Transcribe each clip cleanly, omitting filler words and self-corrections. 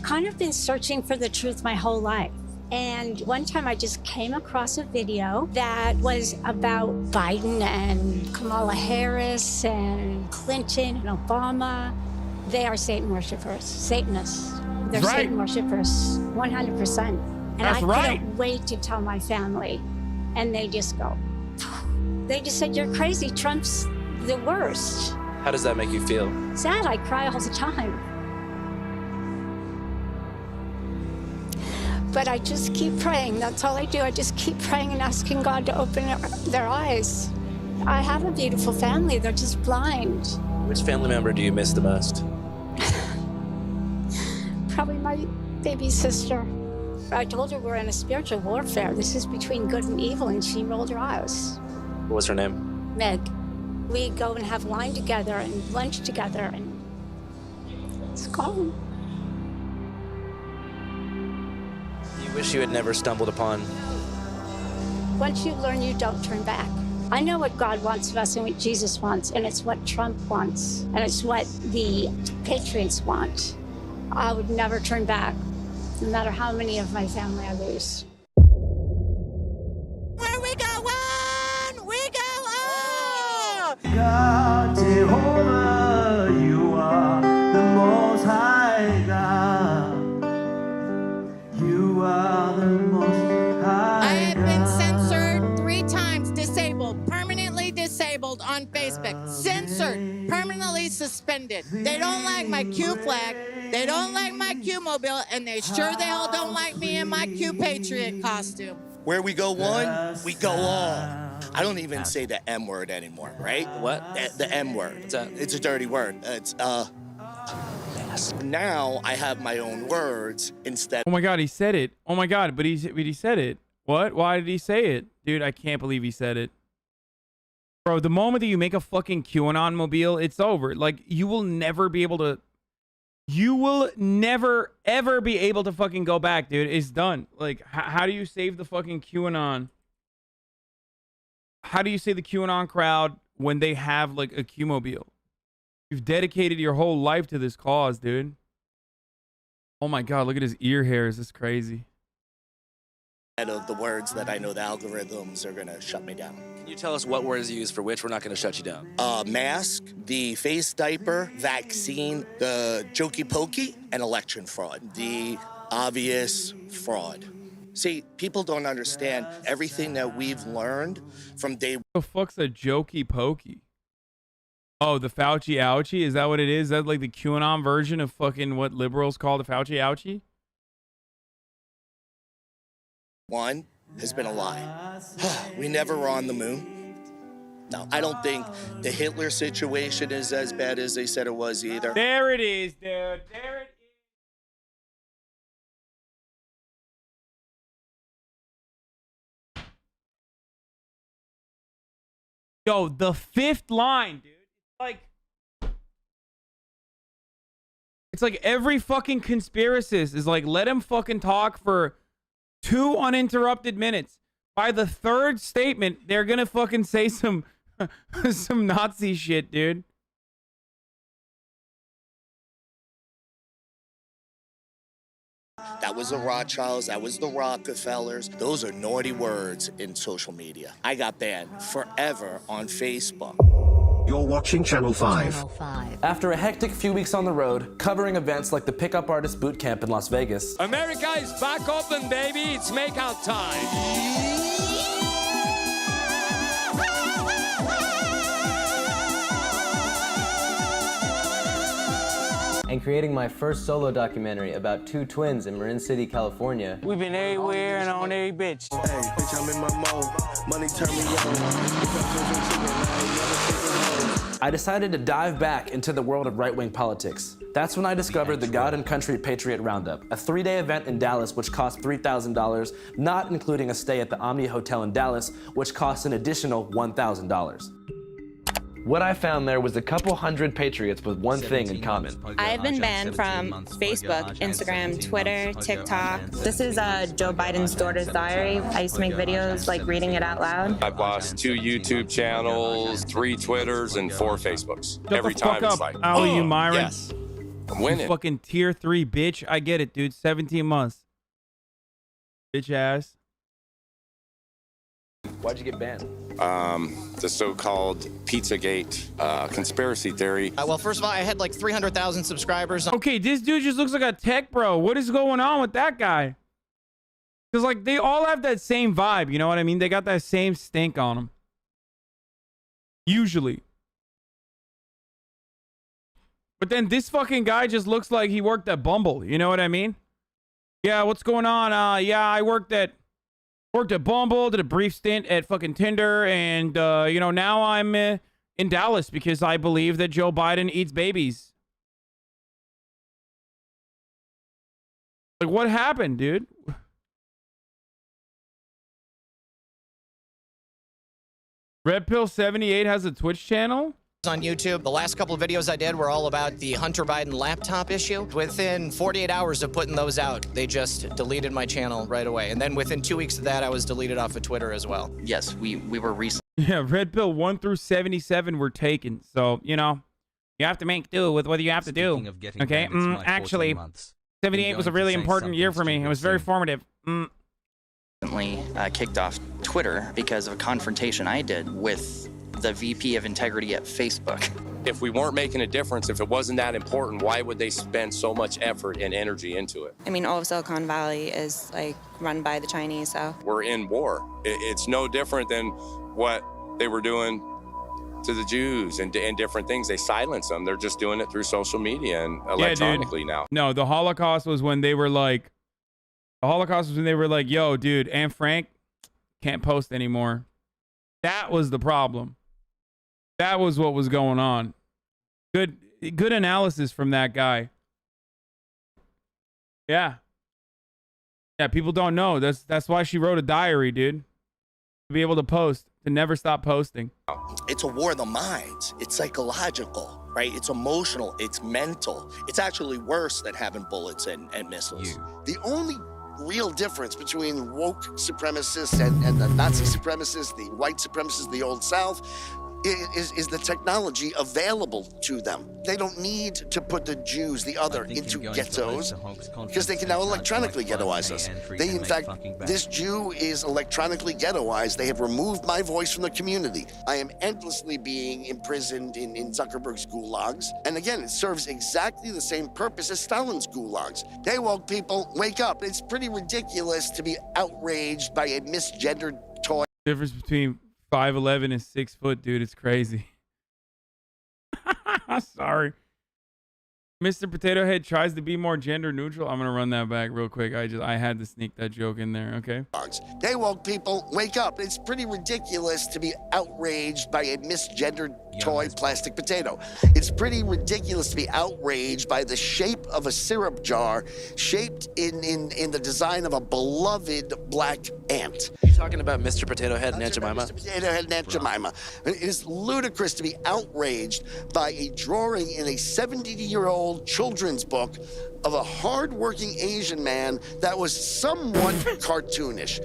kind of been searching for the truth my whole life. And one time I just came across a video that was about Biden and Kamala Harris and Clinton and Obama. They are Satan worshipers, Satanists. They're right. Satan worshipers, 100%. And That's I right. couldn't wait to tell my family. And they just go, they just said, you're crazy. Trump's the worst. How does that make you feel? Sad, I cry all the time. But I just keep praying. That's all I do. I just keep praying and asking God to open their eyes. I have a beautiful family. They're just blind. Which family member do you miss the most? Probably my baby sister. I told her we're in a spiritual warfare. This is between good and evil, and she rolled her eyes. What was her name? Meg. We go and have wine together and lunch together, and it's gone. You wish you had never stumbled upon. Once you learn, you don't turn back. I know what God wants of us and what Jesus wants, and it's what Trump wants, and it's what the Patriots want. I would never turn back, no matter how many of my family I lose. Where we going? We go up! God, Jehovah, you are the most high God. You are the most high I have been God. censored 3 times, disabled, permanently disabled on Facebook. Censored, permanently suspended. They don't like my Q flag. They don't like my Q mobile, and they sure the hell don't like me in my Q Patriot costume. Where we go one, we go all. I don't even say the M word anymore, right? What? The M word. What's that? It's a dirty word. It's Now I have my own words instead. Oh my God, he said it. Oh my God, but he said it. What? Why did he say it? Dude, I can't believe he said it. Bro, the moment that you make a fucking QAnon mobile, it's over. Like, you will never be able to... You will never, ever be able to fucking go back, dude. It's done. Like, how do you save the fucking QAnon? How do you save the QAnon crowd when they have, like, a Q-mobile? You've dedicated your whole life to this cause, dude. Oh my God, look at his ear hairs. It's crazy. Of the words that I know the algorithms are gonna shut me down. Can you tell us what words you use for which? We're not going to shut you down. Mask, the face diaper, vaccine, the jokey pokey, and election fraud. The obvious fraud. See, people don't understand everything that we've learned from day one. What the fuck's a jokey pokey? Oh, the Fauci ouchie? Is that what it is? Is that like the QAnon version of fucking what liberals call the Fauci ouchie? One has been a lie. We never were on the moon. No, I don't think the Hitler situation is as bad as they said it was either. There it is, dude. There it is. Yo, the 5th line, dude. It's like every fucking conspiracist is like, let him fucking talk for 2 uninterrupted minutes. By the 3rd statement, they're gonna fucking say some some Nazi shit, dude. That was the Rothschilds, that was the Rockefellers. Those are naughty words in social media. I got banned forever on Facebook. You're watching Channel 5. Channel 5. After a hectic few weeks on the road, covering events like the Pickup Artist Boot Camp in Las Vegas, America is back open, baby. It's makeout time. and creating my first solo documentary about 2 twins in Marin City, California. We've been everywhere and on every bitch. Hey, bitch, I'm in my mode. Money turn me on. I decided to dive back into the world of right-wing politics. That's when I discovered the God and Country Patriot Roundup, a 3-day event in Dallas which cost $3,000, not including a stay at the Omni Hotel in Dallas, which cost an additional $1,000. What I found there was a couple hundred patriots with one thing in common. I have been banned from Facebook, Instagram, Twitter, TikTok. This is Joe Biden's daughter's diary. I used to make videos like reading it out loud. I've lost 2 YouTube channels, 3 Twitters, and 4 Facebooks. Shut Every the fuck time it's up, like, Ali, you Myron. yes. I'm winning. You fucking tier 3 bitch. I get it, dude. 17 months. Bitch ass. Why'd you get banned? The so-called Pizzagate conspiracy theory. Well, first of all, I had like 300,000 subscribers. Okay, this dude just looks like a tech bro. What is going on with that guy? Because, like, they all have that same vibe. You know what I mean? They got that same stink on them. Usually. But then this fucking guy just looks like he worked at Bumble. You know what I mean? Yeah, what's going on? Yeah, I worked at Bumble, did a brief stint at fucking Tinder, and, you know, now I'm in Dallas because I believe that Joe Biden eats babies. Like, what happened, dude? Red Pill 78 has a Twitch channel? On YouTube. The last couple of videos I did were all about the Hunter Biden laptop issue. Within 48 hours of putting those out, they just deleted my channel right away. And then within 2 weeks of that, I was deleted off of Twitter as well. Yes, we were recently. Yeah, Red Pill 1 through 77 were taken. So, you know, you have to make do with what you have to do. Okay, actually, 78 was a really important year for me. It was very formative. Recently kicked off Twitter because of a confrontation I did with the VP of Integrity at Facebook. If we weren't making a difference, if it wasn't that important, why would they spend so much effort and energy into it? I mean, all of Silicon Valley is like run by the Chinese, so. We're in war. It's no different than what they were doing to the Jews and different things. They silence them. They're just doing it through social media and electronically now. No, the Holocaust was when they were like, yo, dude, Anne Frank can't post anymore. That was the problem. That was what was going on. Good analysis from that guy. Yeah. Yeah, people don't know. That's why she wrote a diary, dude. To be able to post, to never stop posting. It's a war of the minds. It's psychological, right? It's emotional. It's mental. It's actually worse than having bullets and missiles. The only real difference between woke supremacists and the Nazi supremacists, the white supremacists, the Old South, is the technology available to them. They don't need to put the Jews, the other, into ghettos because they can now electronically ghettoize us. They, in fact, this Jew is electronically ghettoized. They have removed my voice from the community. I am endlessly being imprisoned in Zuckerberg's gulags. And again, it serves exactly the same purpose as Stalin's gulags. Hey, woke people, wake up. It's pretty ridiculous to be outraged by a misgendered toy. Difference between 5'11" and 6 foot, dude. It's crazy. Sorry. Mr. Potato Head tries to be more gender neutral. I'm gonna run that back real quick. I had to sneak that joke in there. Okay. Hey, woke people, wake up. It's pretty ridiculous to be outraged by a misgendered toy plastic potato. It's pretty ridiculous to be outraged by the shape of a syrup jar shaped in the design of a beloved black ant. You talking about Mr. Potato Head and Aunt Jemima? Mr. Potato Head and Aunt Jemima. It is ludicrous to be outraged by a drawing in a 70-year-old children's book of a hard-working Asian man that was somewhat cartoonish.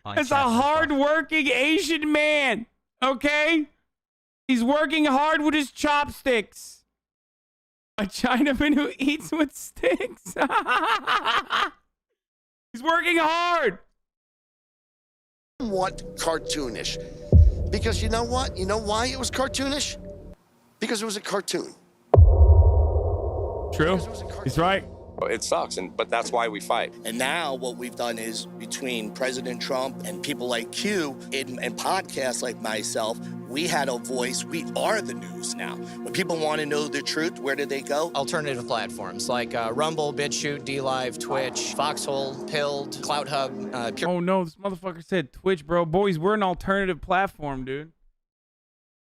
It's a hard-working Asian man, okay? He's working hard with his chopsticks. A Chinaman who eats with sticks. He's working hard. Somewhat cartoonish. Because you know what? You know why it was cartoonish? Because it was a cartoon. True. He's right. It sucks, but that's why we fight. And now what we've done is between President Trump and people like Q and podcasts like myself, we had a voice. We are the news now. When people want to know the truth, where do they go? Alternative platforms like Rumble, BitChute, DLive, Twitch, Foxhole, Pilled, CloutHub. Oh no, this motherfucker said Twitch, bro. Boys, we're an alternative platform, dude.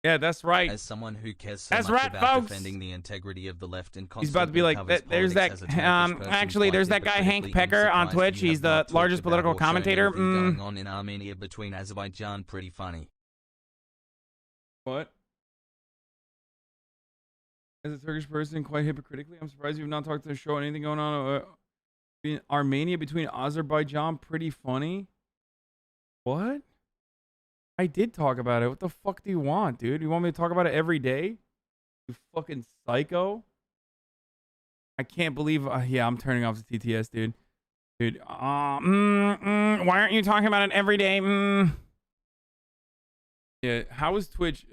Yeah, that's right. As someone who cares so that's much right, about folks. defending the integrity of the left and he's about to be like, there's that, actually, there's that guy Hank Pecker on Twitch. He's the largest political commentator. Going on in Armenia between Azerbaijan, pretty funny. What? As a Turkish person, quite hypocritically, I'm surprised you've not talked to the show. Anything going on in Armenia between Azerbaijan, pretty funny. What? I did talk about it. What the fuck do you want, dude? You want me to talk about it every day? You fucking psycho. I can't believe. Yeah, I'm turning off the TTS, dude. Dude, why aren't you talking about it every day? Yeah, how is Twitch?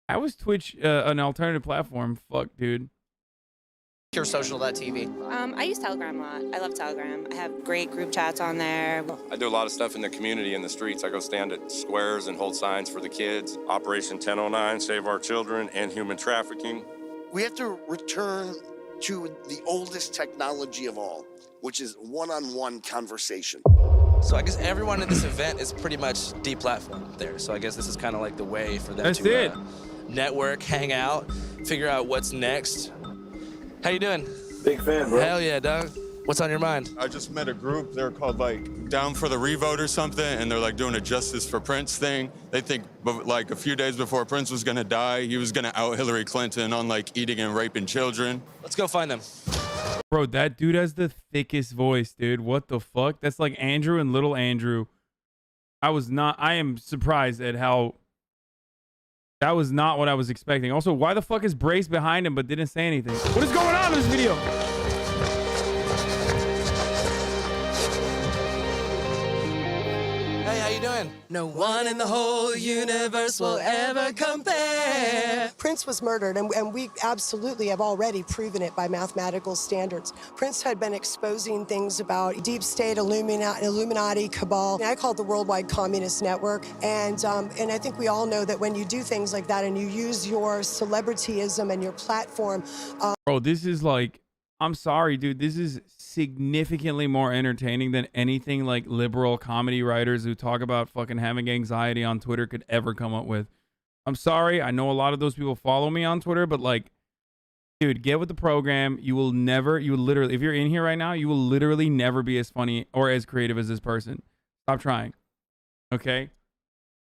How is Twitch an alternative platform? Fuck, dude. PureSocial.tv. I use Telegram a lot. I love Telegram. I have great group chats on there. I do a lot of stuff in the community, in the streets. I go stand at squares and hold signs for the kids. Operation 1009, Save Our Children, and human trafficking. We have to return to the oldest technology of all, which is one-on-one conversation. So I guess everyone in this event is pretty much deplatformed there. So I guess this is kind of like the way for them That's to it. Network, hang out, figure out what's next. How you doing? Big fan, bro. Hell yeah, dog. What's on your mind? I just met a group. They're called like Down for the Revote or something, and they're like doing a Justice for Prince thing. They think like a few days before Prince was gonna die, he was gonna out Hillary Clinton on like eating and raping children. Let's go find them. Bro, that dude has the thickest voice, dude. What the fuck? That's like Andrew and Little Andrew. I am surprised at how. That was not what I was expecting. Also, why the fuck is Brace behind him but didn't say anything? What is going on in this video? Hey, how you doing? No one in the whole universe will ever compare. Prince was murdered, and we absolutely have already proven it by mathematical standards. Prince had been exposing things about deep state, Illuminati, cabal. I call it the Worldwide Communist Network, and I think we all know that when you do things like that and you use your celebrityism and your platform. Bro, this is like, I'm sorry, dude. This is significantly more entertaining than anything like liberal comedy writers who talk about fucking having anxiety on Twitter could ever come up with. I'm sorry. I know a lot of those people follow me on Twitter, but like, dude, get with the program. You will literally, if you're in here right now, you will literally never be as funny or as creative as this person. Stop trying. Okay?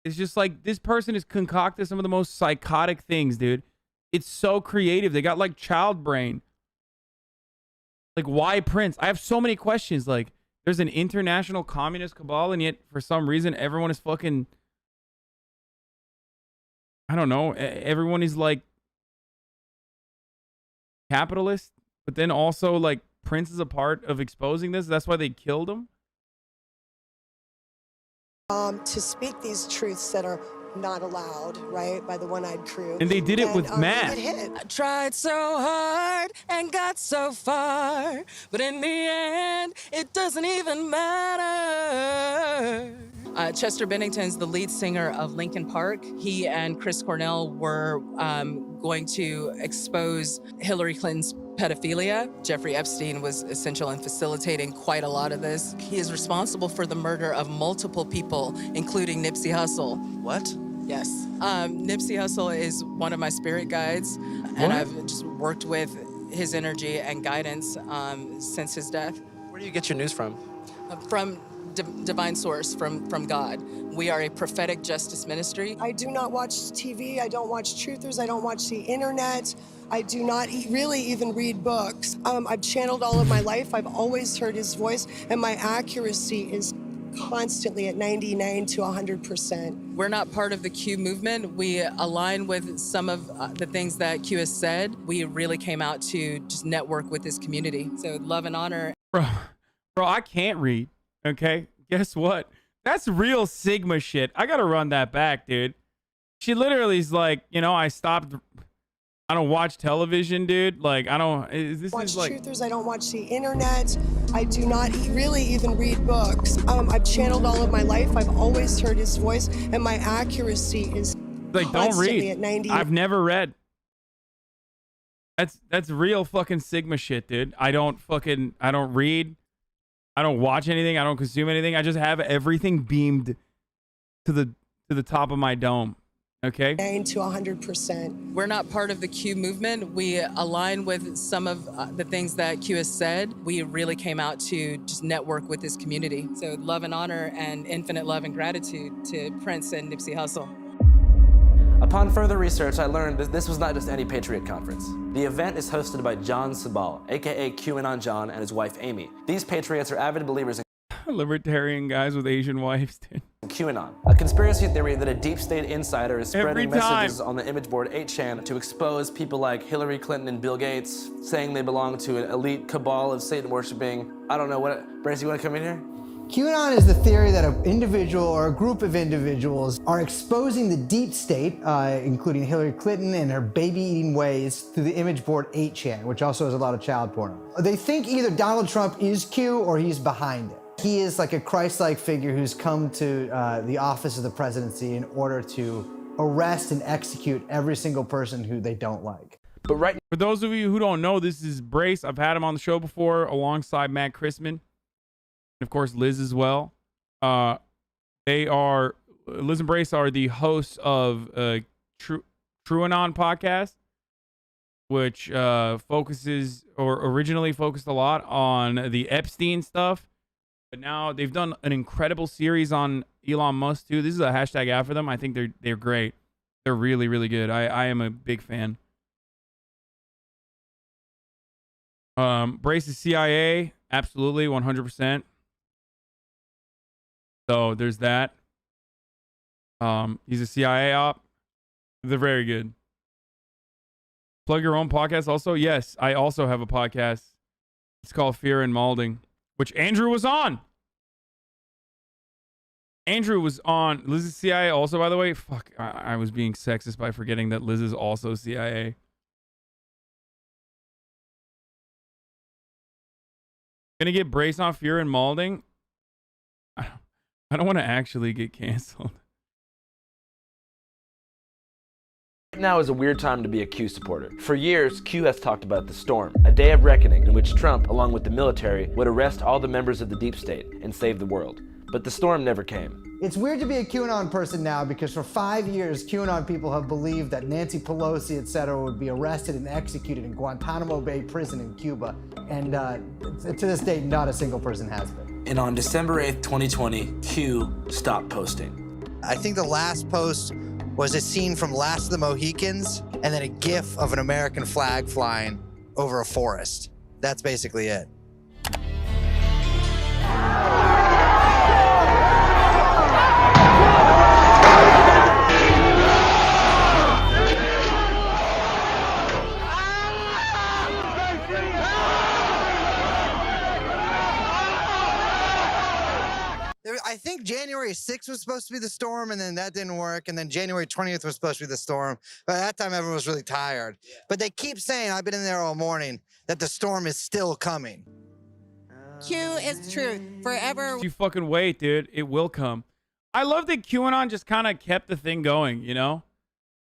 It's just like, this person has concocted some of the most psychotic things, dude. It's so creative. They got like child brain. Like, why Prince? I have so many questions. Like, there's an international communist cabal, and yet, for some reason, everyone is fucking... I don't know. Everyone is, like, capitalist. But then also, like, Prince is a part of exposing this. That's why they killed him. To speak these truths that are not allowed, right, by the one-eyed crew. And they did it with math. I tried so hard and got so far, but in the end, it doesn't even matter. Chester Bennington's the lead singer of Linkin Park. He and Chris Cornell were going to expose Hillary Clinton's pedophilia. Jeffrey Epstein was essential in facilitating quite a lot of this. He is responsible for the murder of multiple people, including Nipsey Hussle. What? Yes. Nipsey Hussle is one of my spirit guides, and I've just worked with his energy and guidance since his death. Where do you get your news from? From divine source, from God. We are a prophetic justice ministry. I do not watch TV. I don't watch truthers. I don't watch the internet. I do not really even read books. I've channeled all of my life. I've always heard his voice, and my accuracy is constantly at 99 to 100%. We're not part of the Q movement. We align with some of the things that Q has said. We really came out to just network with this community. So love and honor. Bro, I can't read. Okay, guess what? That's real Sigma shit. I gotta run that back, dude. She literally is like, you know, I don't watch television, dude. Like, I don't. This watch is like truthers. I don't watch the internet. I do not really even read books. I've channeled all of my life. I've always heard his voice, and my accuracy is like, don't read. At 90. I've never read. That's real fucking Sigma shit, dude. I don't read. I don't watch anything. I don't consume anything. I just have everything beamed to the top of my dome. Okay. 9 to 100%. We're not part of the Q movement. We align with some of the things that Q has said. We really came out to just network with this community. So love and honor and infinite love and gratitude to Prince and Nipsey Hussle. Upon further research, I learned that this was not just any Patriot conference. The event is hosted by John Sabal, aka QAnon John, and his wife Amy. These Patriots are avid believers in libertarian guys with Asian wives, dude. QAnon, a conspiracy theory that a deep state insider is spreading Every time. messages on the image board 8chan to expose people like Hillary Clinton and Bill Gates, saying they belong to an elite cabal of Satan worshiping. I don't know what. Brace, you want to come in here? QAnon is the theory that an individual or a group of individuals are exposing the deep state, including Hillary Clinton and her baby-eating ways, through the image board 8chan, which also has a lot of child porn. They think either Donald Trump is Q or he's behind it. He is like a Christ-like figure who's come to the office of the presidency in order to arrest and execute every single person who they don't like. But right, For those of you who don't know, this is Brace. I've had him on the show before alongside Matt Christman. And of course, Liz as well. Liz and Brace are the hosts of TrueAnon podcast, which originally focused a lot on the Epstein stuff. But now they've done an incredible series on Elon Musk too. This is a hashtag ad for them. I think they're great. They're really, really good. I am a big fan. Brace is CIA. Absolutely, 100%. So there's that. He's a CIA op. They're very good. Plug your own podcast also? Yes, I also have a podcast. It's called Fear and Malding, which Andrew was on. Andrew was on. Liz is CIA also, by the way. Fuck, I was being sexist by forgetting that Liz is also CIA. Gonna get Brace on Fear and Malding. I don't want to actually get canceled. now is a weird time to be a Q supporter. For years, Q has talked about the storm, a day of reckoning in which Trump, along with the military, would arrest all the members of the deep state and save the world. But the storm never came. It's weird to be a QAnon person now because for 5 years, QAnon people have believed that Nancy Pelosi, etc., would be arrested and executed in Guantanamo Bay prison in Cuba. And to this date, not a single person has been. And on December 8th, 2020, Q stopped posting. I think the last post was a scene from Last of the Mohicans and then a gif of an American flag flying over a forest. That's basically it. I think January 6th was supposed to be the storm, and then that didn't work, and then January 20th was supposed to be the storm. By that time, everyone was really tired. But they keep saying, I've been in there all morning, that the storm is still coming. Q is truth forever. You fucking wait, dude. It will come. I love that QAnon just kind of kept the thing going, you know?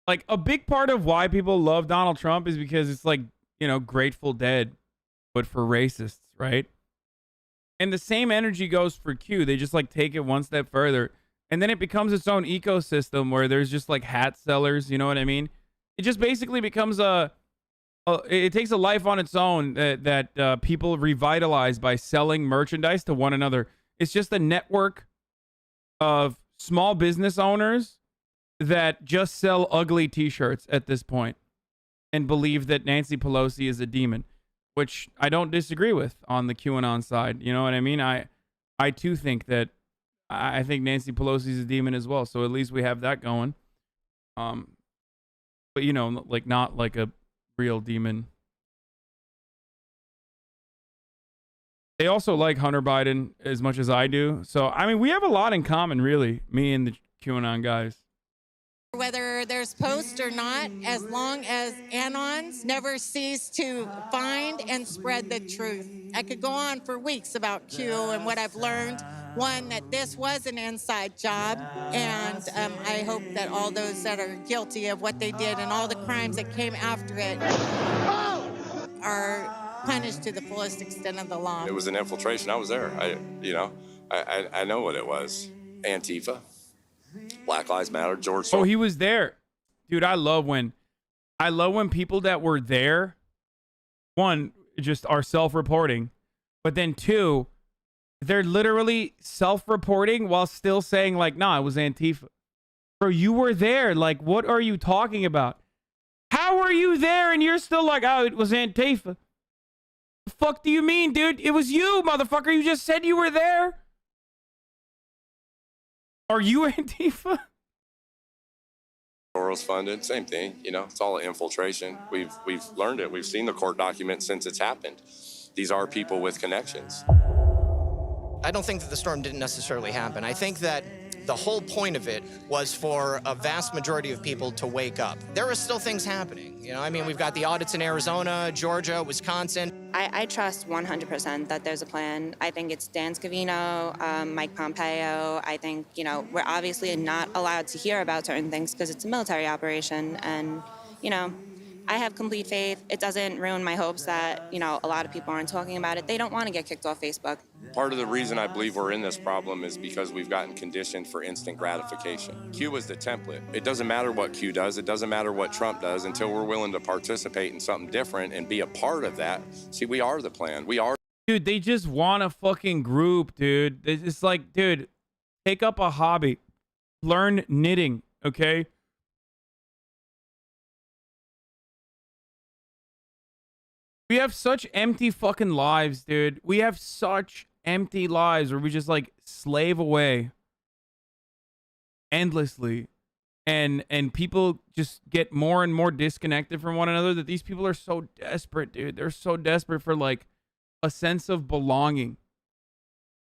Like, a big part of why people love Donald Trump is because it's like, you know, Grateful Dead, but for racists, right? And the same energy goes for Q. They just like take it one step further. And then it becomes its own ecosystem where there's just like hat sellers, you know what I mean? It just basically becomes it takes a life on its own that people revitalize by selling merchandise to one another. It's just a network of small business owners that just sell ugly t-shirts at this point and believe that Nancy Pelosi is a demon, which I don't disagree with on the QAnon side. You know what I mean? I too think that I think Nancy Pelosi is a demon as well. So at least we have that going. But you know, like not like a real demon. They also like Hunter Biden as much as I do. So I mean, we have a lot in common, really, me and the QAnon guys. Whether there's posts or not, as long as Anons never cease to find and spread the truth. I could go on for weeks about Q and what I've learned. One, that this was an inside job, and I hope that all those that are guilty of what they did and all the crimes that came after it are punished to the fullest extent of the law. It was an infiltration. I was there. I know what it was. Antifa. Black Lives Matter, George Soros. Oh, he was there. Dude, I love when people that were there, one, just are self-reporting, but then two, they're literally self-reporting while still saying like, nah, it was Antifa. Bro, you were there. Like, what are you talking about? How are you there and you're still like, oh, it was Antifa? The fuck do you mean, dude? It was you, motherfucker. You just said you were there. Are you Antifa? Soros's funded, same thing. You know, it's all infiltration. We've learned it. We've seen the court documents since it's happened. These are people with connections. I don't think that the storm didn't necessarily happen. I think that the whole point of it was for a vast majority of people to wake up. There are still things happening. You know, I mean, we've got the audits in Arizona, Georgia, Wisconsin. I trust 100% that there's a plan. I think it's Dan Scavino, Mike Pompeo. I think, you know, we're obviously not allowed to hear about certain things because it's a military operation. And, you know, I have complete faith. It doesn't ruin my hopes that, you know, a lot of people aren't talking about it. They don't want to get kicked off Facebook. Part of the reason I believe we're in this problem is because we've gotten conditioned for instant gratification. Q is the template. It doesn't matter what Q does. It doesn't matter what Trump does until we're willing to participate in something different and be a part of that. See, we are the plan. We are. Dude, they just want a fucking group, dude. It's like, dude, take up a hobby. Learn knitting, okay? We have such empty fucking lives, dude. We have such empty lives where we just like slave away endlessly. And people just get more and more disconnected from one another, that these people are so desperate, dude. They're so desperate for like a sense of belonging.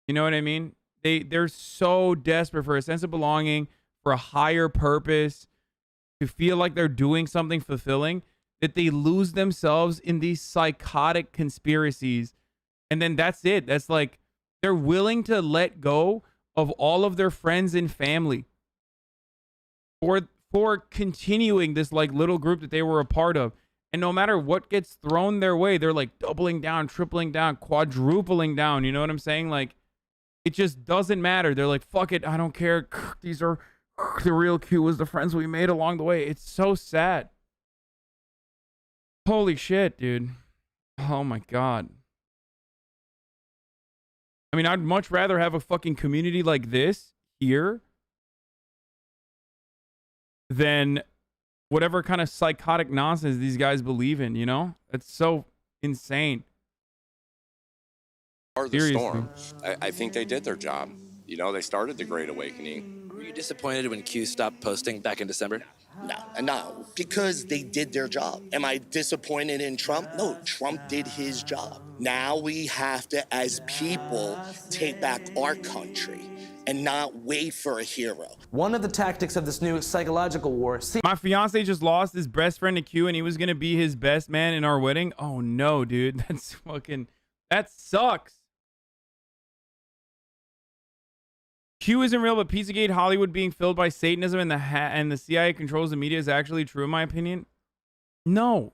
You know what I mean? They're so desperate for a sense of belonging, for a higher purpose, to feel like they're doing something fulfilling, that they lose themselves in these psychotic conspiracies. And then that's it. That's like, they're willing to let go of all of their friends and family for continuing this like little group that they were a part of. And no matter what gets thrown their way, they're like doubling down, tripling down, quadrupling down. You know what I'm saying? Like, it just doesn't matter. They're like, fuck it, I don't care. These are the real Q was the friends we made along the way. It's so sad. Holy shit, dude. Oh my God. I mean, I'd much rather have a fucking community like this here than whatever kind of psychotic nonsense these guys believe in, you know? It's so insane. Are the storm. I think they did their job. You know, they started the Great Awakening. Were you disappointed when Q stopped posting back in December? No, because they did their job. Am I disappointed in Trump? No, Trump did his job. Now we have to, as people, take back our country and not wait for a hero. One of the tactics of this new psychological war. My fiance just lost his best friend to Q, and he was gonna be his best man in our wedding. Oh no, dude, that's fucking, that sucks. Q isn't real, but Pizzagate, Hollywood being filled by Satanism, and the CIA controls the media is actually true, in my opinion. No.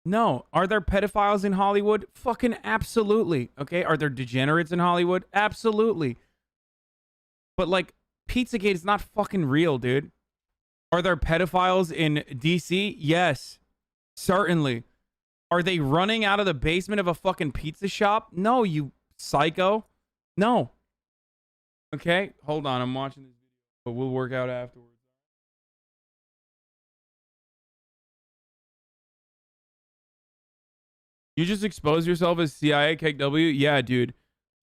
No. Are there pedophiles in Hollywood? Fucking absolutely. Okay. Are there degenerates in Hollywood? Absolutely. But like, Pizzagate is not fucking real, dude. Are there pedophiles in DC? Yes. Certainly. Are they running out of the basement of a fucking pizza shop? No, you psycho. No. Okay, hold on. I'm watching this video, but we'll work out afterwards. You just expose yourself as CIA KW? Yeah, dude.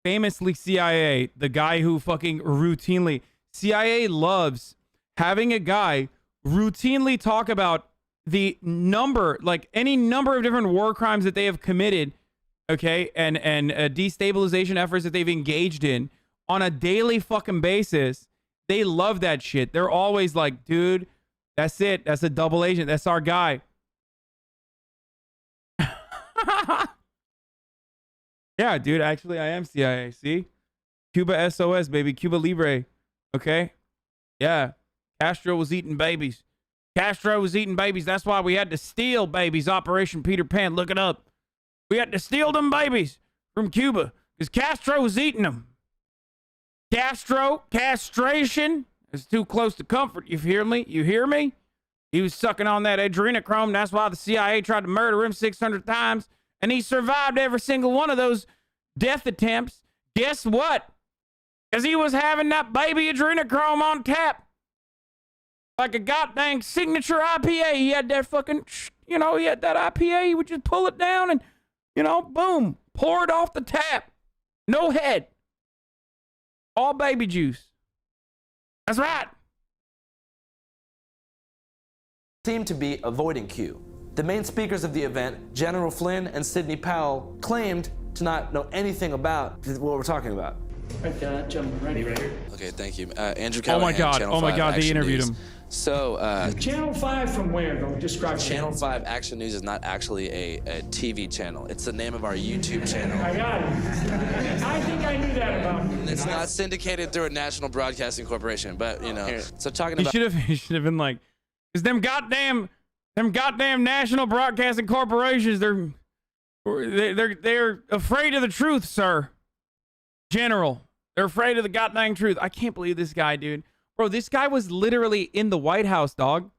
Famously CIA, the guy who fucking routinely... CIA loves having a guy routinely talk about the number, like any number of different war crimes that they have committed, okay, and destabilization efforts that they've engaged in on a daily fucking basis. They love that shit. They're always like, dude, that's it. That's a double agent. That's our guy. Yeah, dude, actually, I am CIA. See? Cuba SOS, baby. Cuba Libre. Okay? Yeah. Castro was eating babies. Castro was eating babies. That's why we had to steal babies. Operation Peter Pan. Look it up. We had to steal them babies from Cuba because Castro was eating them. Castration is too close to comfort. You hear me? You hear me? He was sucking on that adrenochrome. That's why the CIA tried to murder him 600 times. And he survived every single one of those death attempts. Guess what? Because he was having that baby adrenochrome on tap. Like a goddamn signature IPA. He had that fucking, you know, he had that IPA. He would just pull it down and, you know, boom. Pour it off the tap. No head. All baby juice. That's right. Seem to be avoiding Q. The main speakers of the event, General Flynn and Sidney Powell, claimed to not know anything about what we're talking about. Right there, that gentleman, right here. Okay, thank you. Andrew Oh my Callaghan, God. Channel Oh my 5 God. They Action interviewed News. him. So, Channel 5 from where, though? Describe Channel 5 Action News is not actually a TV channel. It's the name of our YouTube channel. I got it. I think I knew that about you. It's not syndicated through a national broadcasting corporation, but you know. So talking He about should have been like, "Cause them goddamn national broadcasting corporations, they're afraid of the truth, sir. General, they're afraid of the goddamn truth." I can't believe this guy, dude. Bro, this guy was literally in the White House, dog.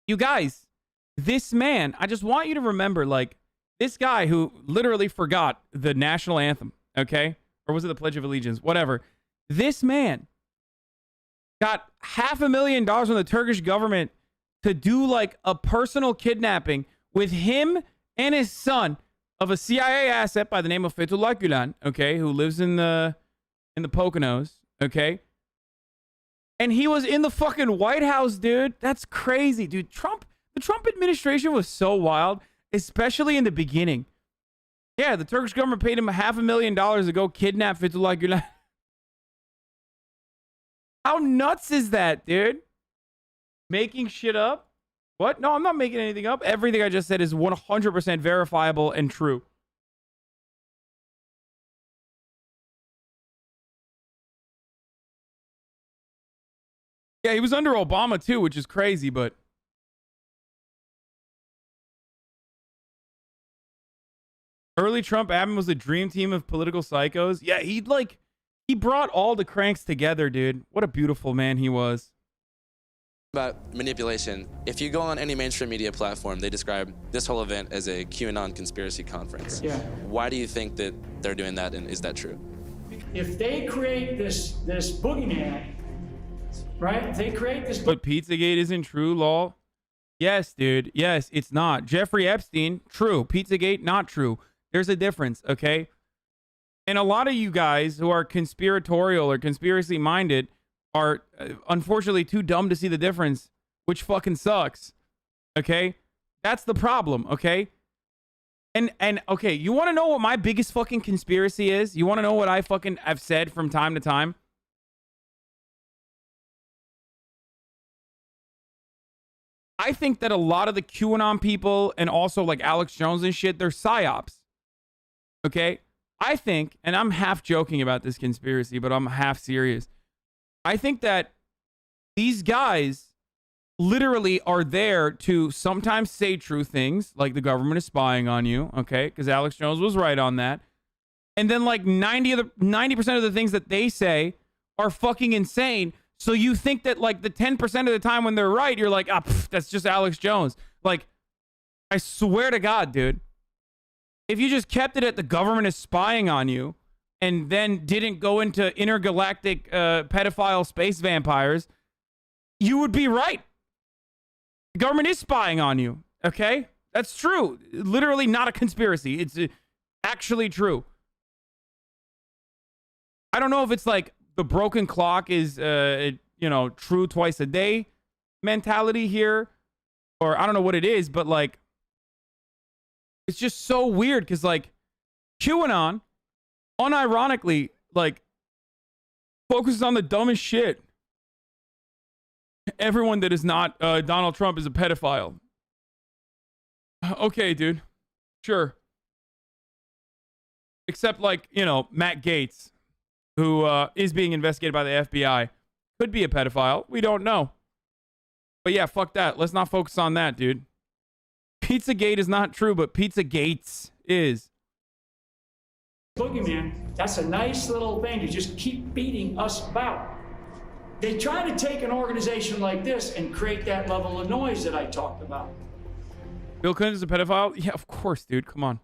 You guys, this man, I just want you to remember, like, this guy who literally forgot the national anthem, okay? Or was it the Pledge of Allegiance? Whatever. This man got $500,000 from the Turkish government to do, like, a personal kidnapping with him and his son of a CIA asset by the name of Fethullah Gülen, okay, who lives in the Poconos, okay? And he was in the fucking White House, dude. That's crazy, dude. The Trump administration was so wild, especially in the beginning. Yeah, the Turkish government paid him $500,000 to go kidnap Fethullah Gülen. How nuts is that, dude? Making shit up? What? No, I'm not making anything up. Everything I just said is 100% verifiable and true. Yeah, he was under Obama too, which is crazy, but early Trump admin was a dream team of political psychos. Yeah, he brought all the cranks together, dude. What a beautiful man he was. about manipulation, if you go on any mainstream media platform, they describe this whole event as a QAnon conspiracy conference. Yeah. Why do you think that they're doing that, and is that true? If they create this boogeyman, right? If they create this. But Pizzagate isn't true, lol. Yes, dude. Yes, it's not. Jeffrey Epstein, true. Pizzagate, not true. There's a difference, okay? And a lot of you guys who are conspiratorial or conspiracy minded are unfortunately too dumb to see the difference, which fucking sucks. Okay? That's the problem, okay? And okay, you want to know what my biggest fucking conspiracy is? You want to know what I've said from time to time? I think that a lot of the QAnon people and also like Alex Jones and shit, they're psyops. Okay? I think, and I'm half joking about this conspiracy, but I'm half serious. I think that these guys literally are there to sometimes say true things, like the government is spying on you, okay? Because Alex Jones was right on that. And then like 90% of the things that they say are fucking insane. So you think that like the 10% of the time when they're right, you're like, that's just Alex Jones. Like, I swear to God, dude. If you just kept it at the government is spying on you and then didn't go into intergalactic pedophile space vampires, you would be right. The government is spying on you, okay? That's true. Literally not a conspiracy. It's actually true. I don't know if it's like the broken clock is, true twice a day mentality here, or I don't know what it is, but like, it's just so weird because like QAnon, unironically, like focuses on the dumbest shit. Everyone that is not Donald Trump is a pedophile. Okay, dude. Sure. Except like, Matt Gaetz, who is being investigated by the FBI. Could be a pedophile. We don't know. But yeah, fuck that. Let's not focus on that, dude. Pizzagate is not true, but Pizzagates is. Boogeyman, that's a nice little thing to just keep beating us about. They try to take an organization like this and create that level of noise that I talked about. Bill Clinton's a pedophile? Yeah, of course, dude. Come on.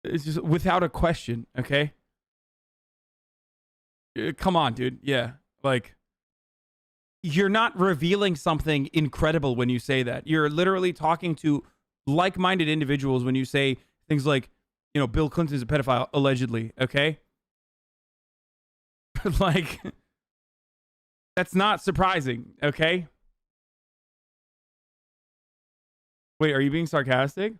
It's just without a question, okay? Come on, dude. Yeah. Like, you're not revealing something incredible when you say that. You're literally talking to like-minded individuals when you say things like, Bill Clinton's a pedophile, allegedly, okay? Like, That's not surprising, okay? Wait, are you being sarcastic?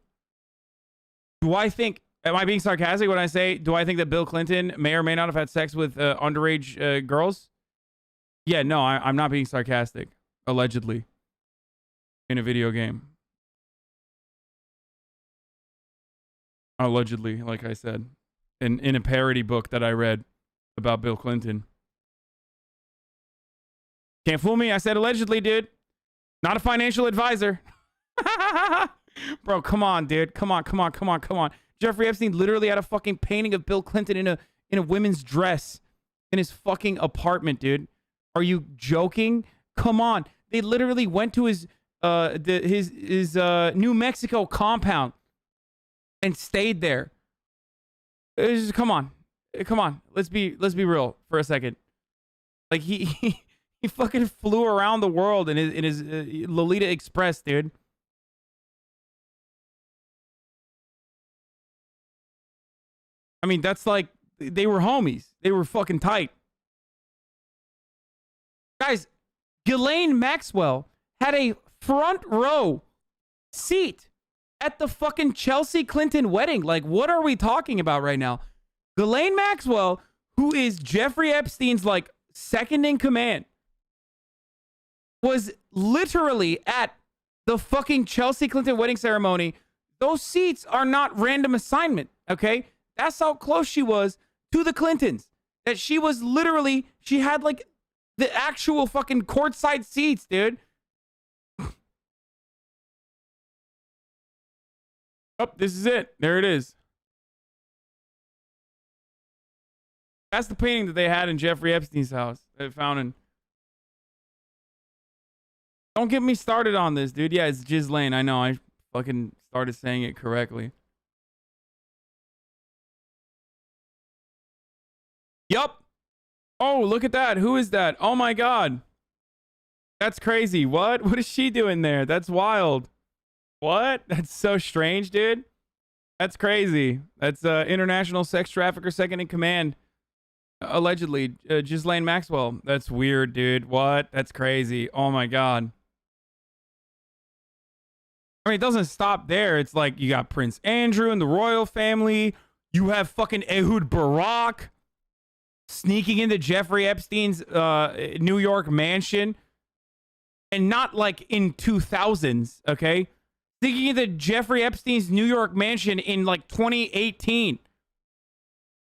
Do I think... Am I being sarcastic when I say, do I think that Bill Clinton may or may not have had sex with underage girls? Yeah, no, I'm not being sarcastic. Allegedly. In a video game. Allegedly, like I said. In a parody book that I read about Bill Clinton. Can't fool me. I said allegedly, dude. Not a financial advisor. Bro, come on, dude. Come on. Jeffrey Epstein literally had a fucking painting of Bill Clinton in a women's dress in his fucking apartment, dude. Are you joking? Come on. They literally went to his New Mexico compound and stayed there. Come on. Let's be real for a second. Like he fucking flew around the world in his Lolita Express, dude. I mean, that's like, they were homies. They were fucking tight. Guys, Ghislaine Maxwell had a front row seat at the fucking Chelsea Clinton wedding. Like, what are we talking about right now? Ghislaine Maxwell, who is Jeffrey Epstein's, like, second in command, was literally at the fucking Chelsea Clinton wedding ceremony. Those seats are not random assignment, okay? That's how close she was to the Clintons. That she was literally, she had like the actual fucking courtside seats, dude. Oh, this is it. There it is. That's the painting that they had in Jeffrey Epstein's house. They found in. Don't get me started on this, dude. Yeah, it's Ghislaine. I know. I fucking started saying it correctly. Yup. Oh, look at that. Who is that? Oh my God. That's crazy. What is she doing there? That's wild. What? That's so strange, dude. That's crazy. That's international sex trafficker second in command. Allegedly, Ghislaine Maxwell. That's weird, dude. What? That's crazy. Oh my God. I mean, it doesn't stop there. It's like you got Prince Andrew and the royal family. You have fucking Ehud Barak sneaking into Jeffrey Epstein's New York mansion. And not like in 2000s, okay? Sneaking into Jeffrey Epstein's New York mansion in like 2018.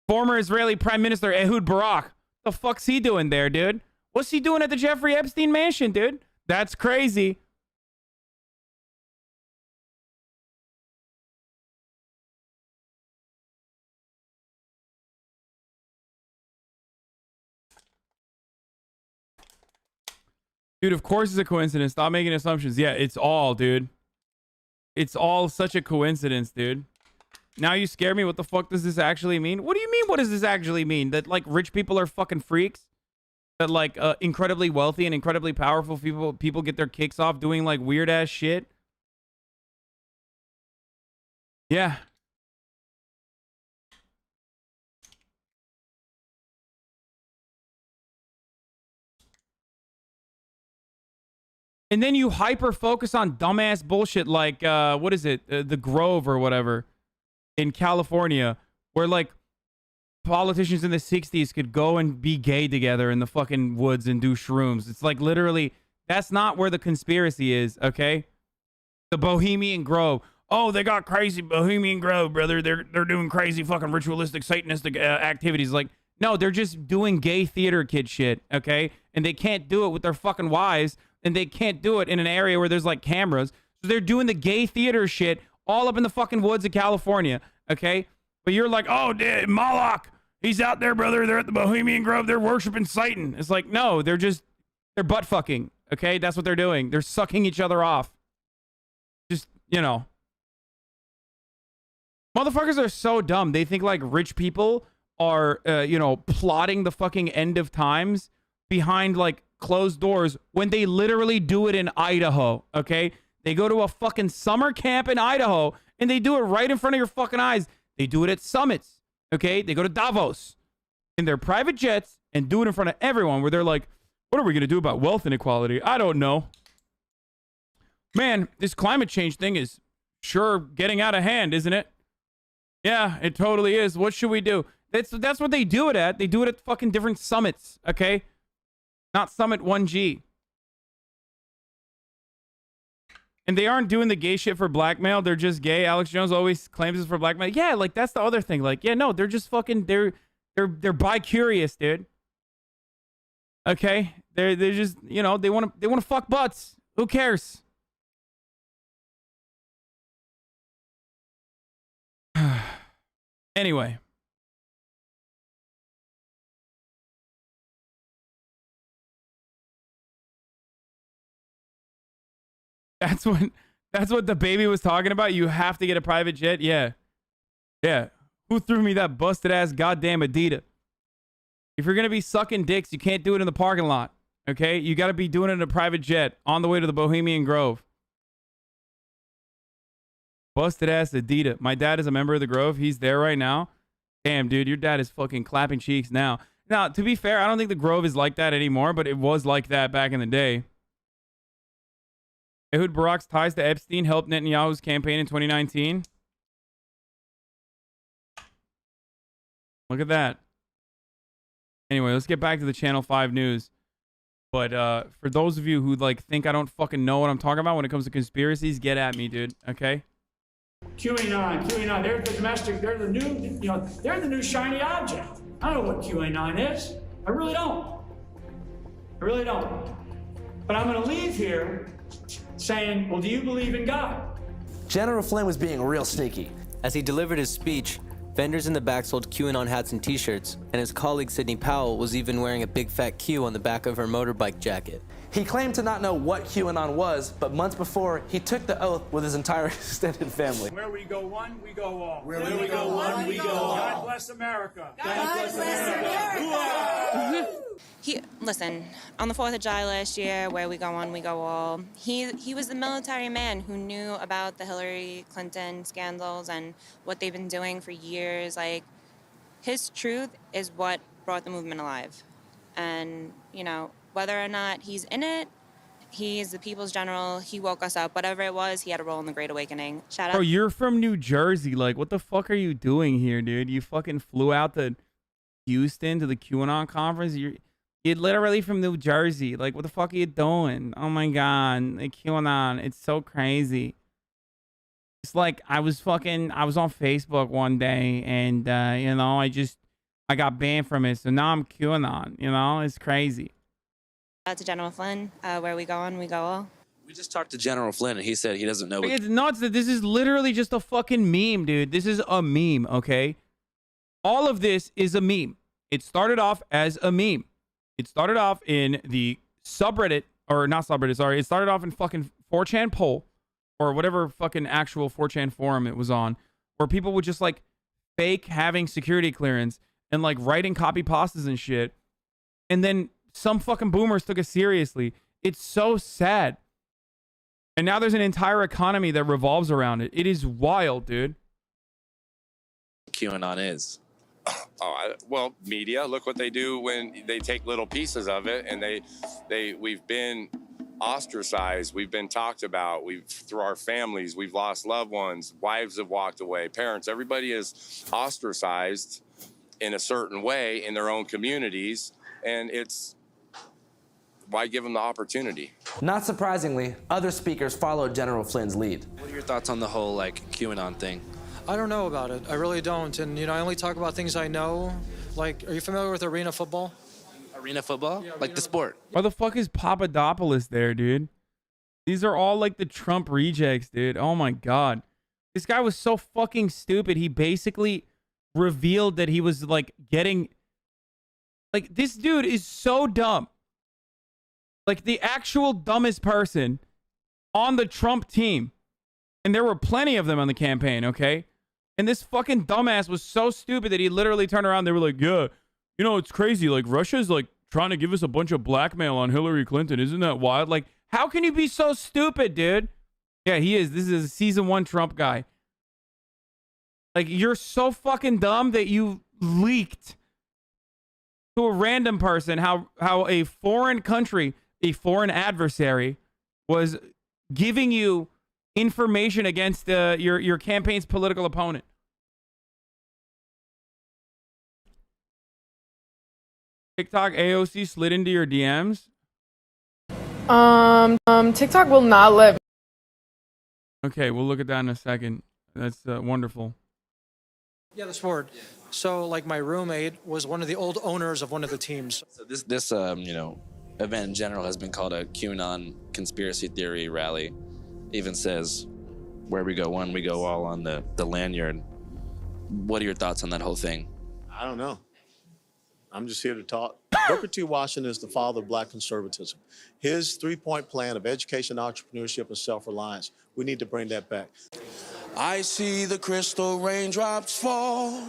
Former Israeli Prime Minister Ehud Barak. The fuck's he doing there, dude? What's he doing at the Jeffrey Epstein mansion, dude? That's crazy. Dude, of course it's a coincidence. Stop making assumptions. Yeah, it's all, dude. It's all such a coincidence, dude. Now you scare me. What the fuck does this actually mean? What do you mean, what does this actually mean? That, like, rich people are fucking freaks? That, like, incredibly wealthy and incredibly powerful people get their kicks off doing, like, weird-ass shit? Yeah. And then you hyper focus on dumbass bullshit like, what is it? The Grove or whatever in California, where like politicians in the 60s could go and be gay together in the fucking woods and do shrooms. It's like literally, that's not where the conspiracy is, okay? The Bohemian Grove. Oh, they got crazy Bohemian Grove, brother. They're doing crazy fucking ritualistic, satanistic activities. Like, no, they're just doing gay theater kid shit, okay? And they can't do it with their fucking wives. And they can't do it in an area where there's like cameras. So they're doing the gay theater shit all up in the fucking woods of California. Okay. But you're like, oh, Moloch, he's out there, brother. They're at the Bohemian Grove. They're worshiping Satan. It's like, no, they're butt fucking. Okay. That's what they're doing. They're sucking each other off. Just, you know. Motherfuckers are so dumb. They think like rich people are, plotting the fucking end of times behind like closed doors when they literally do it in Idaho, okay? They go to a fucking summer camp in Idaho and they do it right in front of your fucking eyes. They do it at summits, okay? They go to Davos in their private jets and do it in front of everyone where they're like, What are we going to do about wealth inequality? I don't know. Man, this climate change thing is sure getting out of hand, isn't it? Yeah, it totally is. What should we do? That's what they do it at. They do it at fucking different summits, okay? Not Summit 1G. And they aren't doing the gay shit for blackmail. They're just gay. Alex Jones always claims it's for blackmail. Yeah, like that's the other thing. Like, yeah, no, they're just fucking they're bi-curious, dude. Okay? They're just, you know, they want to fuck butts. Who cares? Anyway. That's what the baby was talking about. You have to get a private jet. Yeah. Yeah. Who threw me that busted ass goddamn Adidas? If you're going to be sucking dicks, you can't do it in the parking lot. Okay? You got to be doing it in a private jet on the way to the Bohemian Grove. Busted ass Adidas. My dad is a member of the Grove. He's there right now. Damn, dude, your dad is fucking clapping cheeks now. Now, to be fair, I don't think the Grove is like that anymore, but it was like that back in the day. Ehud Barak's ties to Epstein helped Netanyahu's campaign in 2019. Look at that. Anyway, let's get back to the Channel 5 news. But for those of you who like think I don't fucking know what I'm talking about when it comes to conspiracies, get at me, dude. Okay? QAnon, they're the domestic, they're the new, you know, they're the new shiny object. I don't know what QAnon is. I really don't. But I'm going to leave here saying, well, do you believe in God? General Flynn was being real sneaky. As he delivered his speech, vendors in the back sold QAnon hats and t-shirts, and his colleague Sidney Powell was even wearing a big fat Q on the back of her motorbike jacket. He claimed to not know what QAnon was, but months before, he took the oath with his entire extended family. Where we go one, we go all. Where we go one, we go all. God bless America. God bless America. Listen, on the 4th of July last year, where we go one, we go all, he was the military man who knew about the Hillary Clinton scandals and what they've been doing for years. Like, his truth is what brought the movement alive. And, you know, whether or not he's in it, he's the people's general. He woke us up. Whatever it was, he had a role in the Great Awakening. Shout out. Bro, you're from New Jersey. Like, what the fuck are you doing here, dude? You fucking flew out to Houston to the QAnon conference. You're literally from New Jersey. Like, what the fuck are you doing? Oh my god, like QAnon, it's so crazy. It's like I was on Facebook one day and you know, I got banned from it, so now I'm QAnon. You know, it's crazy. Shout out to General Flynn. Where we go on, we go all. We just talked to General Flynn, and he said he doesn't know. It's nuts that this is literally just a fucking meme, dude. This is a meme, okay? All of this is a meme. It started off as a meme. It started off in the subreddit, or not subreddit, sorry. It started off in fucking 4chan poll, or whatever fucking actual 4chan forum it was on, where people would just like fake having security clearance and like writing copy pastas and shit. And then some fucking boomers took it seriously. It's so sad. And now there's an entire economy that revolves around it. It is wild, dude. QAnon is. Well, media, look what they do when they take little pieces of it, and we've been ostracized, we've been talked about, through our families, we've lost loved ones, wives have walked away, parents, everybody is ostracized in a certain way in their own communities, and why give them the opportunity? Not surprisingly, other speakers followed General Flynn's lead. What are your thoughts on the whole like QAnon thing? I don't know about it. I really don't. And, you know, I only talk about things I know. Like, are you familiar with arena football? Arena football? Yeah, like the sport. Why the fuck is Papadopoulos there, dude? These are all like the Trump rejects, dude. Oh my god. This guy was so fucking stupid. He basically revealed that he was like getting... Like, this dude is so dumb. Like, the actual dumbest person on the Trump team. And there were plenty of them on the campaign, okay? And this fucking dumbass was so stupid that he literally turned around. They were like, yeah, you know, it's crazy. Like, Russia's like trying to give us a bunch of blackmail on Hillary Clinton. Isn't that wild? Like, how can you be so stupid, dude? Yeah, he is. This is a season 1 Trump guy. Like, you're so fucking dumb that you leaked to a random person how a foreign country, a foreign adversary, was giving you information against your campaign's political opponent. TikTok AOC slid into your DMs. TikTok will not let me. Okay, we'll look at that in a second. That's wonderful. Yeah, the sport. So, like, my roommate was one of the old owners of one of the teams. So this event in general has been called a QAnon conspiracy theory rally. Even says, where we go one, we go all on the lanyard. What are your thoughts on that whole thing? I don't know. I'm just here to talk. Booker T. Washington is the father of black conservatism. His three-point plan of education, entrepreneurship, and self-reliance, we need to bring that back. I see the crystal raindrops fall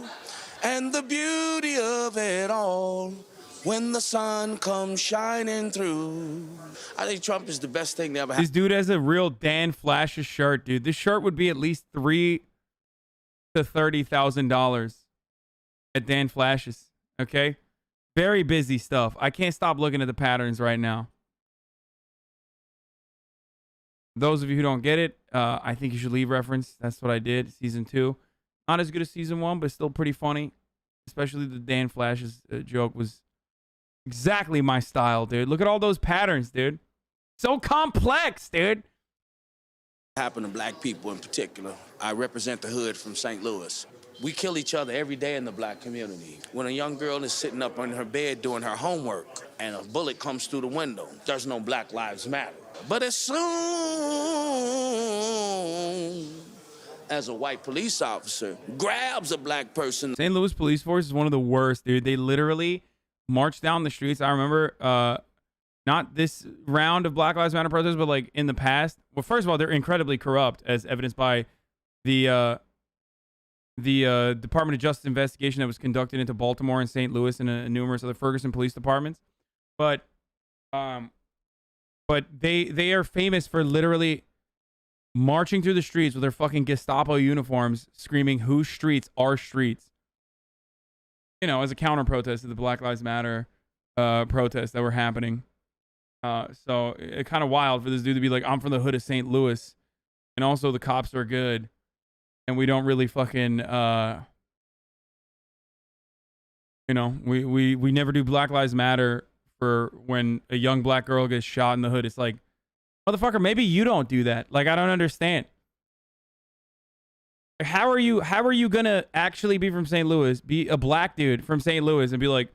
and the beauty of it all when the sun comes shining through. I think Trump is the best thing that ever happened. This dude has a real Dan Flash's shirt, dude. This shirt would be at least $3,000 to $30,000 at Dan Flash's. Okay, very busy stuff. I can't stop looking at the patterns right now. Those of you who don't get it, I think you should leave reference. That's what I did. Season 2, not as good as season 1, but still pretty funny. Especially the Dan Flash's joke was exactly my style, dude. Look at all those patterns, dude. So complex, dude. Happen to black people in particular. I represent the hood from St. Louis. We kill each other every day in the black community. When a young girl is sitting up on her bed doing her homework and a bullet comes through the window, there's no Black Lives Matter. But as soon as a white police officer grabs a black person. St. Louis police force is one of the worst, dude. They literally march down the streets. I remember not this round of Black Lives Matter protests, but like in the past. Well, first of all, they're incredibly corrupt, as evidenced by the Department of Justice investigation that was conducted into Baltimore and St. Louis and numerous other Ferguson police departments. But they are famous for literally marching through the streets with their fucking Gestapo uniforms, screaming, "Whose streets? Our streets." You know, as a counter protest to the Black Lives Matter protests that were happening. So it kind of wild for this dude to be like, "I'm from the hood of St. Louis, and also the cops are good, and we don't really fucking we never do Black Lives Matter for when a young black girl gets shot in the hood." It's like, motherfucker, maybe you don't do that. Like, I don't understand. How are you gonna actually be from St. Louis, be a black dude from St. Louis, and be like,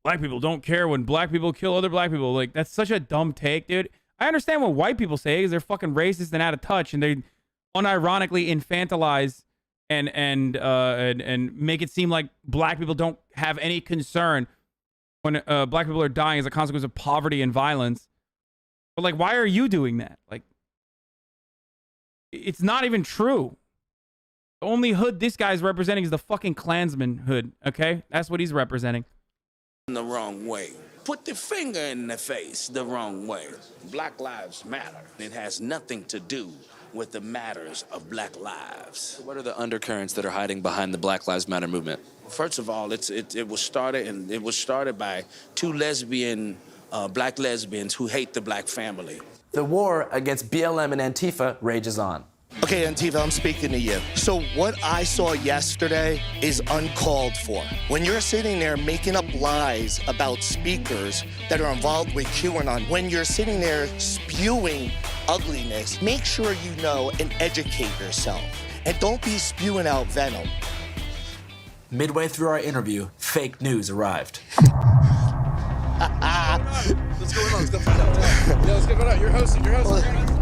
black people don't care when black people kill other black people? Like, that's such a dumb take, dude. I understand what white people say because they're fucking racist and out of touch, and they unironically infantilize and make it seem like black people don't have any concern when black people are dying as a consequence of poverty and violence. But like, why are you doing that? Like, it's not even true. The only hood this guy's representing is the fucking Klansman hood, okay? That's what he's representing. The wrong way. Put the finger in the face the wrong way. Black Lives Matter. It has nothing to do with the matters of black lives. What are the undercurrents that are hiding behind the Black Lives Matter movement? First of all, it was started by two black lesbians who hate the black family. The war against BLM and Antifa rages on. Okay, Antifa, I'm speaking to you. So what I saw yesterday is uncalled for. When you're sitting there making up lies about speakers that are involved with QAnon, when you're sitting there spewing ugliness, make sure you know and educate yourself. And don't be spewing out venom. Midway through our interview, fake news arrived. What's going on? Let's go find out. Yo, let's go find out. You're hosting.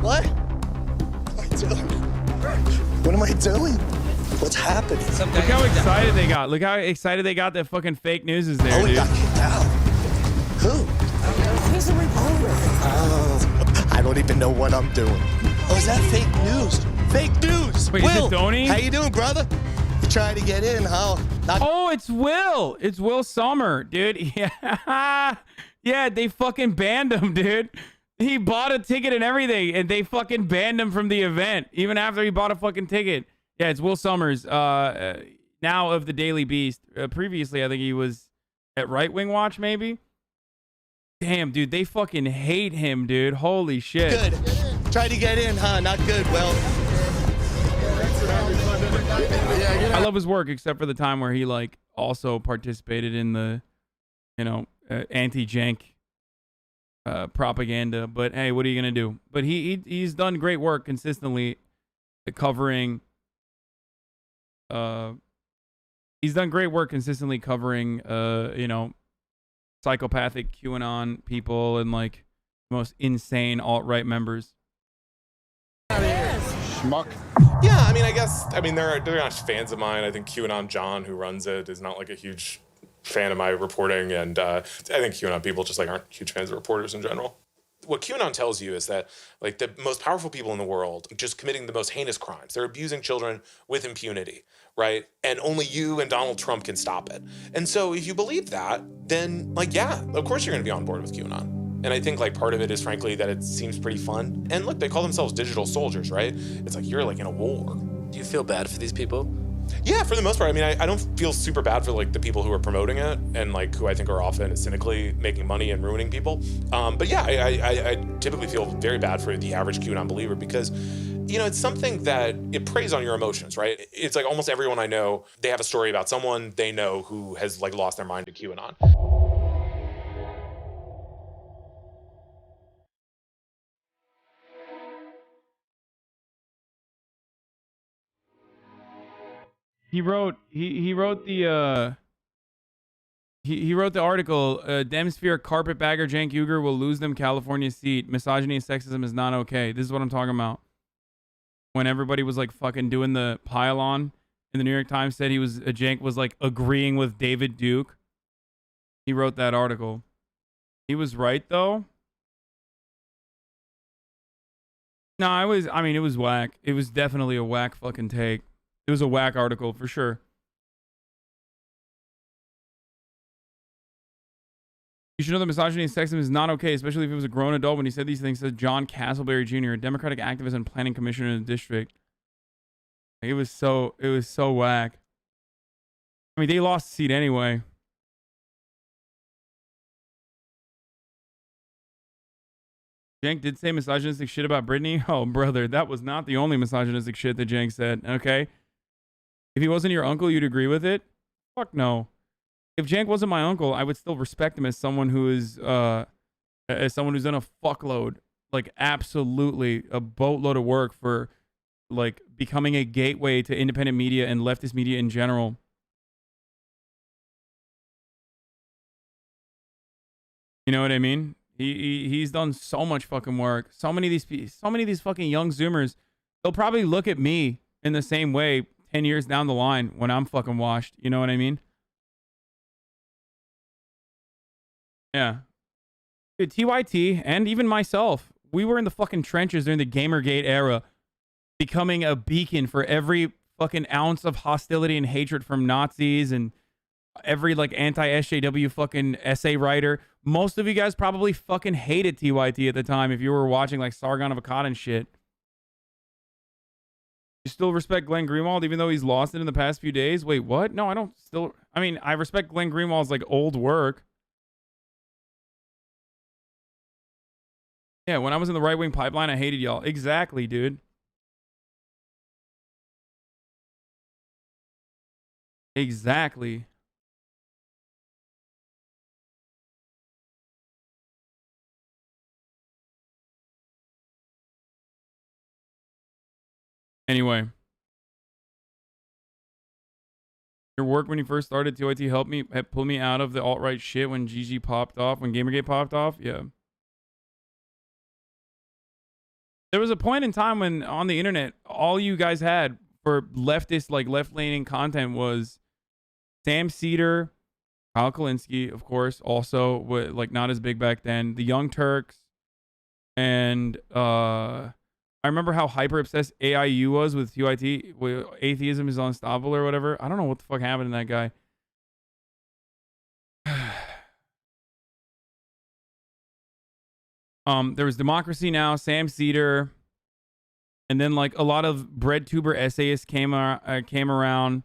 What? What am I doing? What's happening? Look how excited they got. Look how excited they got that fucking fake news is there, Oh, dude. he got kicked out. Who? He's a reporter. Oh, I don't even know what I'm doing. Oh, is that fake news? Fake news. Wait, is Will, it Donnie? how you doing, brother? You trying to get in, huh? Oh, it's Will. It's Will Sommer, dude. Yeah. Yeah, they fucking banned him, dude. He bought a ticket and everything, and they fucking banned him from the event, even after he bought a fucking ticket. Yeah, it's Will Summers, now of the Daily Beast. Previously, I think he was At Right Wing Watch, maybe? Damn, dude, they fucking hate him, dude. Holy shit. Good. Try to get in, huh? Not good. Well. I love his work, except for the time where he like also participated in the, anti-jank propaganda. But hey, what are you gonna do? But he's done great work consistently covering. He's done great work consistently covering, psychopathic QAnon people and like most insane alt-right members. Schmuck. Yeah, I mean, they're not fans of mine. I think QAnon John, who runs it, is not like a huge fan of my reporting, and I think QAnon people just like aren't huge fans of reporters in general. What QAnon tells you is that like the most powerful people in the world just committing the most heinous crimes. They're abusing children with impunity, right? And only you and Donald Trump can stop it. And so if you believe that, then like, yeah, of course you're going to be on board with QAnon. And I think like part of it is frankly that it seems pretty fun. And look, they call themselves digital soldiers, right? It's like you're like in a war. Do you feel bad for these people? Yeah, for the most part. I mean, I don't feel super bad for like the people who are promoting it and like who I think are often cynically making money and ruining people. But yeah, I typically feel very bad for the average QAnon believer because, it's something that it preys on your emotions, right? It's like almost everyone I know, they have a story about someone they know who has like lost their mind to QAnon. He wrote the article, Demsphere carpetbagger Cenk Uygur will lose them California seat. Misogyny and sexism is not okay. This is what I'm talking about. When everybody was like fucking doing the pile-on in the New York Times said Cenk was like agreeing with David Duke. He wrote that article. He was right though. No, it was whack. It was definitely a whack fucking take. It was a whack article for sure. You should know that misogyny and sexism is not okay, especially if it was a grown adult. When he said these things, said John Castleberry Jr., a Democratic activist and planning commissioner in the district. It was so whack. I mean, they lost the seat anyway. Cenk did say misogynistic shit about Britney. Oh, brother, that was not the only misogynistic shit that Cenk said, okay? If he wasn't your uncle, you'd agree with it? Fuck no. If Cenk wasn't my uncle, I would still respect him as someone who is, as someone who's done a fuckload, like absolutely a boatload of work for, like, becoming a gateway to independent media and leftist media in general. You know what I mean? He's done so much fucking work. So many of these fucking young Zoomers, they'll probably look at me in the same way 10 years down the line when I'm fucking washed. You know what I mean? Yeah. Dude, TYT and even myself, we were in the fucking trenches during the Gamergate era, becoming a beacon for every fucking ounce of hostility and hatred from Nazis and every like anti-SJW fucking essay writer. Most of you guys probably fucking hated TYT at the time if you were watching like Sargon of Akkad and shit. You still respect Glenn Greenwald even though he's lost it in the past few days? Wait, what? No, I don't still... I mean, I respect Glenn Greenwald's like old work. Yeah, when I was in the right-wing pipeline, I hated y'all. Exactly, dude. Exactly. Anyway. Your work when you first started, TYT helped pull me out of the alt-right shit when GG popped off, when Gamergate popped off? Yeah. There was a point in time when on the internet, all you guys had for leftist, like left-leaning content was Sam Cedar, Kyle Kalinske, of course, also like not as big back then, the Young Turks, and I remember how hyper obsessed AIU was with TYT. Atheism is unstoppable or whatever. I don't know what the fuck happened to that guy. There was Democracy Now!, Sam Cedar, and then like a lot of breadtuber essayists came around.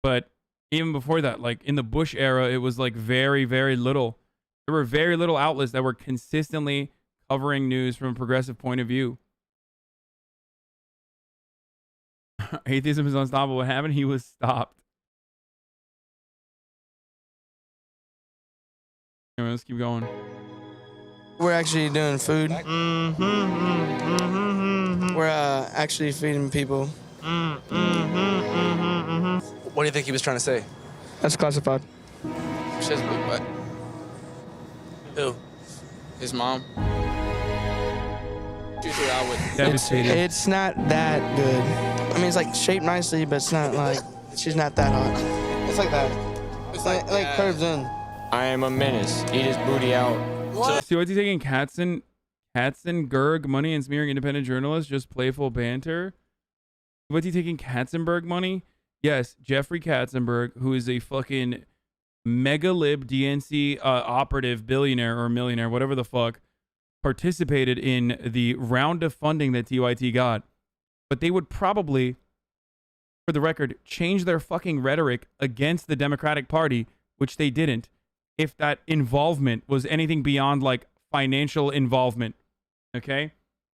But Even before that, like in the Bush era, it was like very, very little. There were very little outlets that were consistently covering news from a progressive point of view. Atheism is unstoppable. What happened? He was stopped. Anyway, let's keep going. We're actually doing food. We're actually feeding people. What do you think he was trying to say? That's classified. Says what? Who? His mom. Devastated. It's not that good. I mean, it's like shaped nicely, but it's not like, she's not that hot. It's like that. It's like curves in. I am a menace. Eat his booty out. See what's he taking? Katzen, Gerg money and smearing independent journalists? Just playful banter? What's he taking? Katzenberg money? Yes, Jeffrey Katzenberg, who is a fucking mega lib DNC operative billionaire or millionaire, whatever the fuck, participated in the round of funding that TYT got. But they would probably, for the record, change their fucking rhetoric against the Democratic Party, which they didn't, if that involvement was anything beyond like financial involvement. Okay?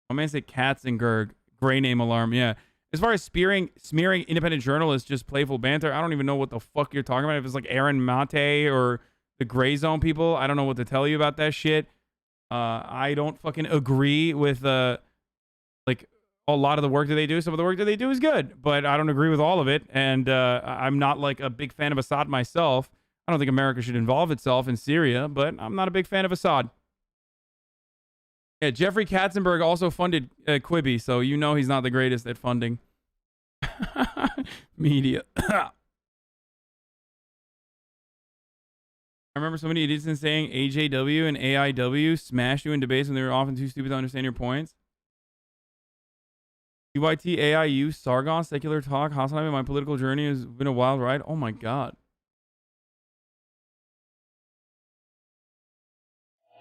I'm gonna say Katzenberg, gray name alarm, yeah. As far as smearing independent journalists, just playful banter, I don't even know what the fuck you're talking about. If it's like Aaron Mate or the Gray Zone people, I don't know what to tell you about that shit. I don't fucking agree with like a lot of the work that they do. Some of the work that they do is good, but I don't agree with all of it. And I'm not like a big fan of Assad myself. I don't think America should involve itself in Syria, but I'm not a big fan of Assad. Yeah, Jeffrey Katzenberg also funded Quibi, so you know he's not the greatest at funding. Media. I remember somebody idiots saying AJW and AIW smashed you in debates when they were often too stupid to understand your points. UYT, AIU, Sargon, Secular Talk, Hasanabi, my political journey has been a wild ride. Oh my god.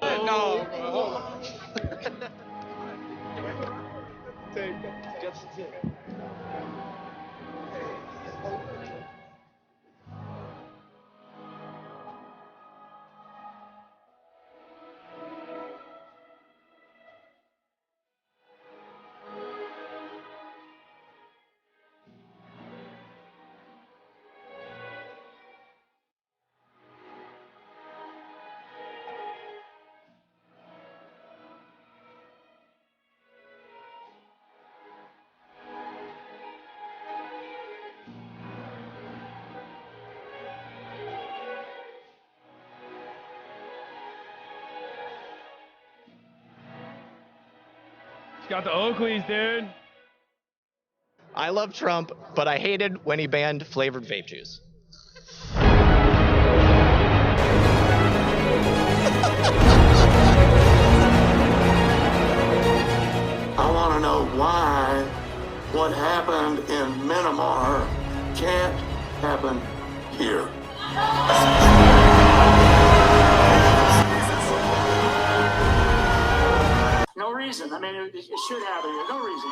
No, hold on. Got the Oakleys, dude. I love Trump, but I hated when he banned flavored vape juice. I want to know why what happened in Myanmar can't happen here. No reason. I mean, it should happen here. No reason.